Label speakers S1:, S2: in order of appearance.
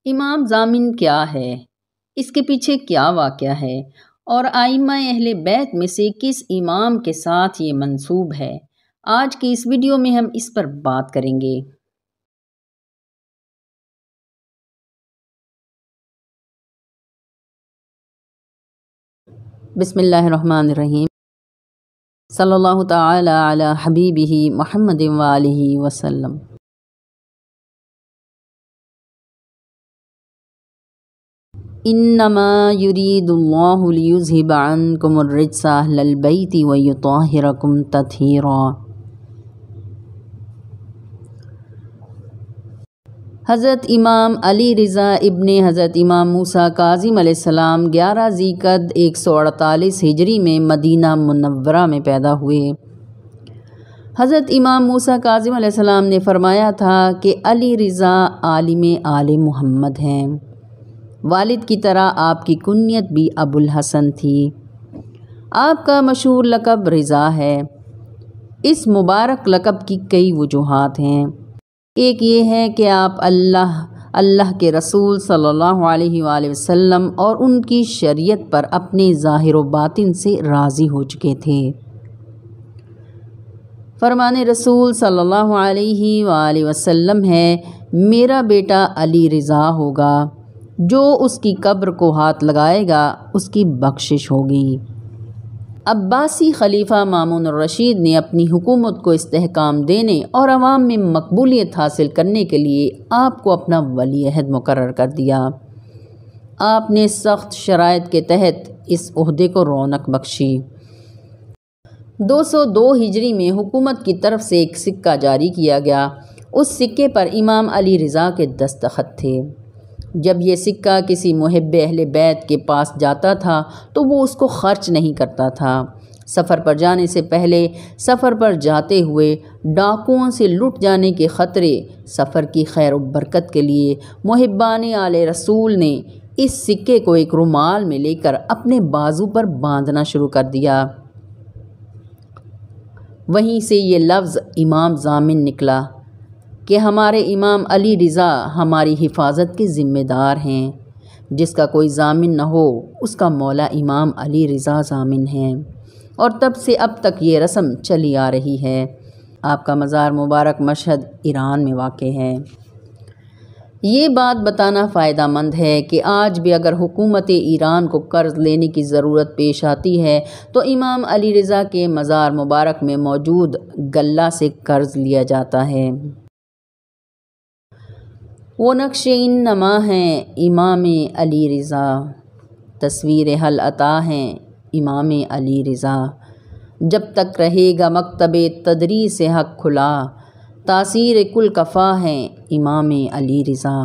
S1: امام ضامن کیا ہے، اس کے پیچھے کیا واقعہ ہے اور ائمہ اہل بیت میں سے کس امام کے ساتھ یہ منسوب ہے، آج کی اس ویڈیو میں ہم اس پر بات کریں گے۔ بسم اللہ الرحمن الرحیم، صلی اللہ تعالی علی حبیبہ محمد وآلہ وسلم۔ انما یرید اللہ لیذھب عنکم الرجس اہل البیت ویطہرکم تطہیرا۔ حضرت امام علی رضا ابن حضرت امام موسیٰ کاظم علیہ السلام 11 ذی القعدہ 148 ہجری میں مدینہ منورہ میں پیدا ہوئے۔ حضرت امام موسیٰ کاظم علیہ السلام نے فرمایا تھا کہ علی رضا عالم آل محمد ہیں۔ والد کی طرح آپ کی کنیت بھی ابو الحسن تھی۔ آپ کا مشہور لقب رضا ہے۔ اس مبارک لقب کی کئی وجوہات ہیں۔ ایک یہ ہے کہ آپ اللہ کے رسول صلی اللہ علیہ وآلہ وسلم اور ان کی شریعت پر اپنے ظاہر و باطن سے راضی ہو چکے تھے۔ فرمان رسول صلی اللہ علیہ وآلہ وسلم ہے، میرا بیٹا علی رضا ہوگا، جو اس کی قبر کو ہاتھ لگائے گا اس کی بخشش ہوگی۔ عباسی خلیفہ مامون الرشید نے اپنی حکومت کو استحکام دینے اور عوام میں مقبولیت حاصل کرنے کے لیے آپ کو اپنا ولی عہد مقرر کر دیا۔ آپ نے سخت شرائط کے تحت اس عہدے کو رونق بخشی۔ 202 ہجری میں حکومت کی طرف سے ایک سکہ جاری کیا گیا۔ اس سکے پر امام علی رضا کے دستخط تھے۔ جب یہ سکہ کسی محب اہل بیت کے پاس جاتا تھا تو وہ اس کو خرچ نہیں کرتا تھا۔ سفر پر جانے سے پہلے، سفر پر جاتے ہوئے، ڈاکوؤں سے لٹ جانے کے خطرے، سفر کی خیر و برکت کے لیے محبان آل رسول نے اس سکے کو ایک رومال میں لے کر اپنے بازو پر باندھنا شروع کر دیا۔ وہیں سے یہ لفظ امام ضامن نکلا کہ ہمارے امام علی رضا ہماری حفاظت کے ذمہ دار ہیں۔ جس کا کوئی ضامن نہ ہو اس کا مولا امام علی رضا ضامن ہیں، اور تب سے اب تک یہ رسم چلی آ رہی ہے۔ آپ کا مزار مبارک مشہد ایران میں واقع ہے۔ یہ بات بتانا فائدہ مند ہے کہ آج بھی اگر حکومت ایران کو قرض لینے کی ضرورت پیش آتی ہے تو امام علی رضا کے مزار مبارک میں موجود گلہ سے قرض لیا جاتا ہے۔ وہ نقش انما ہیں امام علی رضا، تصویر حل عطا ہیں امام علی رضا۔ جب تک رہے گا مکتب تدریس حق کھلا، تاثیر کل کفا ہیں امام علی رضا۔